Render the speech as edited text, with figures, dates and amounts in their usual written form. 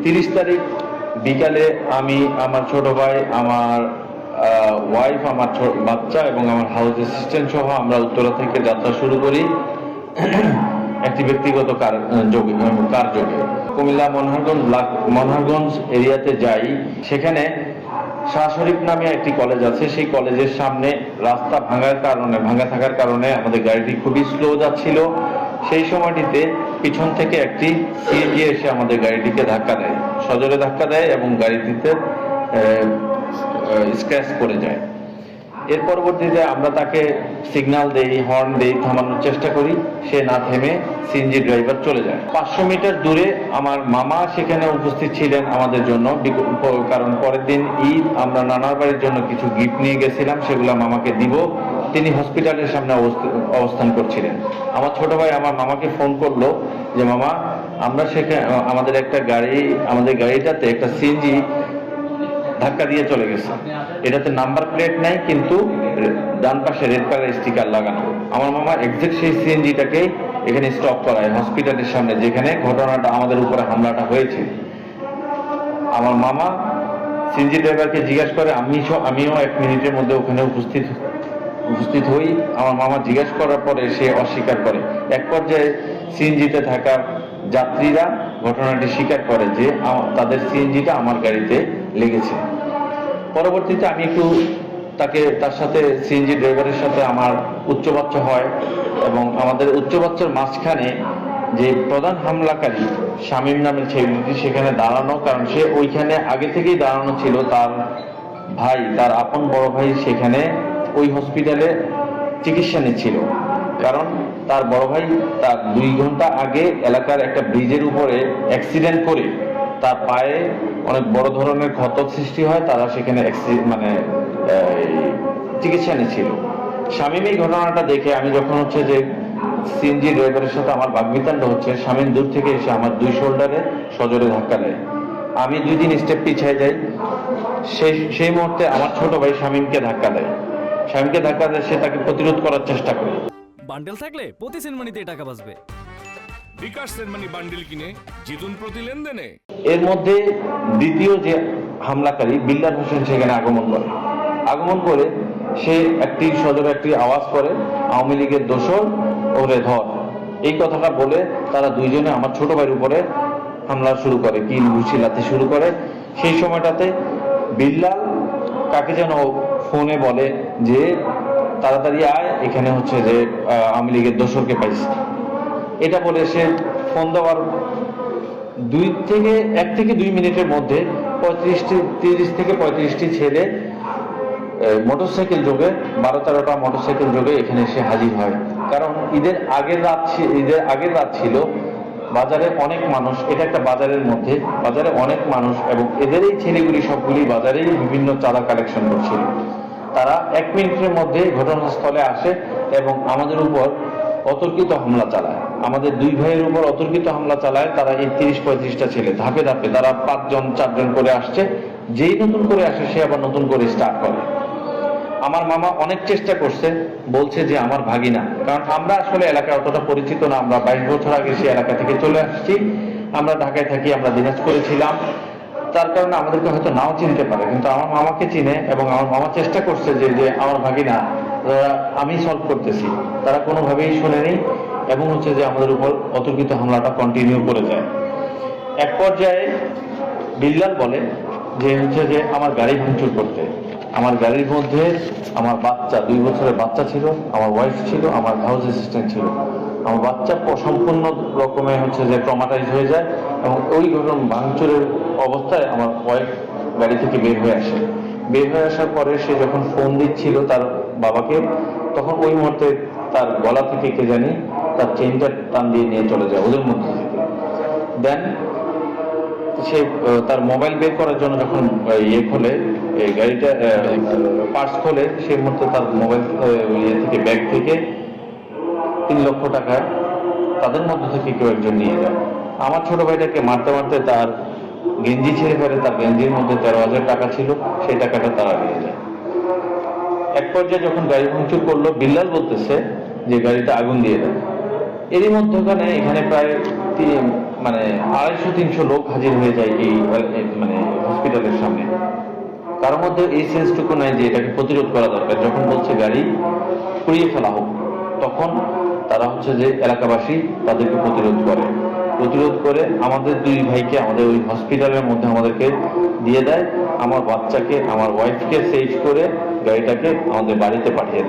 30 তারিখ বিকালে আমি, আমার ছোট ভাই, আমার ওয়াইফ, আমার বাচ্চা এবং আমার হাউস অ্যাসিস্ট্যান্ট সহ আমরা উত্তরা থেকে যাত্রা শুরু করি একটি ব্যক্তিগত কার যোগে কুমিল্লা মনোহরগঞ্জ এরিয়াতে যাই। সেখানে শাহ শরীফ নামে একটি কলেজ আছে, সেই কলেজের সামনে রাস্তা ভাঙা থাকার কারণে আমাদের গাড়িটি খুবই স্লো যাচ্ছিল। সেই সময়টিতে পিছন থেকে একটি সিএনজি এসে আমাদের গাড়িটিকে ধাক্কা দেয়, সজোরে ধাক্কা দেয় এবং গাড়িটিতে স্ক্র্যাচ করে যায়। এর পরবর্তীতে আমরা তাকে সিগন্যাল দেই, হর্ন দেই, থামানোর চেষ্টা করি, সে না থেমে সিএনজি ড্রাইভার চলে যায়। 500 মিটার দূরে আমার মামা সেখানে উপস্থিত ছিলেন আমাদের জন্য, কারণ পরের দিন ঈদ, আমরা নানার বাড়ির জন্য কিছু গিফট নিয়ে গেছিলাম, সেগুলো মামাকে দিব। তিনি হসপিটালের সামনে অবস্থান করছিলেন। আমার ছোট ভাই আমার মামাকে ফোন করলো যে মামা, আমরা সেখানে আমাদের গাড়িটাতে একটা সিএনজি ধাক্কা দিয়ে চলে গেছে, এটাতে নাম্বার প্লেট নাই, কিন্তু ডান পাশে রেড কালার স্টিকার লাগানো। আমার মামা এক্সাক্ট সেই সিএনজিটাকে এখানে স্টপ করায় হসপিটালের সামনে, যেখানে ঘটনাটা আমাদের উপরে হামলাটা হয়েছে। আমার মামা সিএনজি ড্রাইভারকে জিজ্ঞাসা করে, আমিও 1 মিনিটের মধ্যে ওখানে উপস্থিত হই। আমার মামা জিজ্ঞাসা করার পরে সে অস্বীকার করে। এক পর্যায়ে সিএনজিতে থাকা যাত্রীরা ঘটনাটি স্বীকার করে যে তাদের সিএনজিটা আমার গাড়িতে লেগেছে। পরবর্তীতে আমি একটু তার সাথে সিএনজি ড্রাইভারের সাথে আমার উচ্চবাচ্য হয় এবং আমাদের উচ্চবাচ্যের মাঝখানে যে প্রধান হামলাকারী শামীম নামের ছেলেটি সেখানে দাঁড়ানো, কারণ সে ওইখানে আগে থেকেই দাঁড়ানো ছিল। তার আপন বড় ভাই সেখানে ওই হসপিটালে চিকিৎসা নিচ্ছিল, কারণ তার বড় ভাই তার 2 ঘন্টা আগে এলাকার একটা ব্রিজের উপরে অ্যাক্সিডেন্ট করে তার পায়ে অনেক বড় ধরনের ক্ষত সৃষ্টি হয়। তারা সেখানে চিকিৎসা নিচ্ছিল। শামীম এই ঘটনাটা দেখে আমি যখন যে সিএনজি ড্রাইভারের সাথে আমার বাগবিতণ্ড হচ্ছে, শামীম দূর থেকে এসে আমার 2 শোল্ডারে সজোরে ধাক্কা দেয়। আমি 2-3 স্টেপ পিছিয়ে যাই। সেই মুহূর্তে আমার ছোট ভাই শামীমকে ধাক্কা দেয়। সে তাকে প্রতিরোধ করার চেষ্টা করে। বান্ডেল থাকলে প্রতি সেনমানিতে টাকা বাঁচবে। বিকাশ সেনমানি বান্ডেল কিনে জিতুন প্রতি লেনদেনে। এর মধ্যে দ্বিতীয় যে হামলাকারী বিল্লাল হোসেন সেখানে আগমন করে সে সজোরে একটি আওয়াজ করে, আওয়ামী লীগের দোসর ওরে ধর, এই কথাটা বলে তারা দুইজনে আমার ছোট ভাইয়ের উপরে হামলা শুরু করে, কিল ঘুষি লাথি শুরু করে। সেই সময়টাতে বিল্লাল কাকে যেন ফোনে বলে যে তাড়াতাড়ি আয়, এখানে যে আওয়ামী লীগের দোসরকে পাইছে। এটা বলে সে ফোন দেওয়ার 1 থেকে 2 মিনিটের মধ্যে 30 থেকে 35টি ছেলে মোটরসাইকেল যোগে 12-13টা মোটরসাইকেল যোগে এখানে এসে হাজির হয়। কারণ ঈদের আগের রাত ছিল, বাজারে অনেক মানুষ, এটা একটা বাজারের মধ্যে, বাজারে অনেক মানুষ এবং এদের এই ছেলেগুলি সবগুলি বাজারেই বিভিন্ন চাঁদা কালেকশন করছিল। তারা 1 মিনিটের মধ্যে ঘটনাস্থলে আসে এবং আমাদের উপর অতর্কিত হামলা চালায়। আমাদের 2 ভাইয়ের উপর অতর্কিত হামলা চালায়। তারা এই 30-35টা ছেলে ধাপে তারা 5-4 করে আসছে। যেই নতুন করে আসে সে আবার নতুন করে স্টার্ট করে। আমার মামা অনেক চেষ্টা করছে, বলছে যে আমার ভাগিনা, কারণ আমরা আসলে এলাকায় অতটা পরিচিত না। আমরা 22 বছর আগে সে এলাকা থেকে চলে আসছি। আমরা ঢাকায় থাকি, আমরা দিনাজপুরে ছিলাম, তার কারণে আমাদেরকে হয়তো নাও চিনতে পারে, কিন্তু আমার মামাকে চিনে এবং আমার মামা চেষ্টা করছে যে আমার ভাগিনা, আমি সলভ করতেছি। তারা কোনোভাবেই শোনেনি এবং যে আমাদের উপর অতর্কিত হামলাটা কন্টিনিউ করে যায়। এক পর্যায়ে বিল্লাল বলে যে আমার গাড়ি ভাঙচুর করতে। আমার গাড়ির মধ্যে আমার বাচ্চা, 2 বছরের বাচ্চা ছিল, আমার ওয়াইফ ছিল, আমার হাউস অ্যাসিস্ট্যান্ট ছিল। আমার বাচ্চা সম্পূর্ণ রকমে যে ট্রমাটাইজ হয়ে যায় এবং ওই ভাঙচুরের অবস্থায় আমার ওয়াইফ গাড়ি থেকে বের হয়ে আসার পরে সে যখন ফোন দিচ্ছিল তার বাবাকে, তখন ওই মুহূর্তে তার গলা থেকে কে জানি তার চেইনটা টান দিয়ে নিয়ে চলে যায় ওদের মধ্যে থেকে। দেন সে তার মোবাইল বের করার জন্য যখন খোলে, গাড়িটা পার্স খোলে, সেই মুহূর্তে তার মোবাইল থেকে ব্যাগ থেকে 3 লক্ষ টাকা তাদের মধ্যে থেকে কেউ একজন নিয়ে যায়। আমার ছোট ভাইটাকে মারতে তার গেঞ্জি ছেড়ে ফেলে। তার গেঞ্জির মধ্যে 13,000 টাকা ছিল, সেই টাকাটা তারা নিয়ে যায়। এক পর্যায়ে যখন গাড়ি ভাঙচুর করলো, বিল্লাল বলতেছে যে গাড়িটা আগুন দিয়ে দেয়। এরই মধ্যখানে এখানে প্রায় মানে 250-300 লোক হাজির হয়ে যায় এই মানে হসপিটালের সামনে। কারোর মধ্যে এই সেন্সটুকু নাই যে এটাকে প্রতিরোধ করা দরকার। যখন বলছে গাড়ি পুড়িয়ে ফেলা হোক, তখন তারা হচ্ছে যে এলাকাবাসী তাদেরকে প্রতিরোধ করে আমাদের 2 ভাইকে আমাদের ওই হসপিটালের মধ্যে আমাদেরকে দিয়ে দেয়। আমার বাচ্চাকে, আমার ওয়াইফকে সেভ করে গাড়িটাকে আমাদের বাড়িতে পাঠিয়ে দেয়।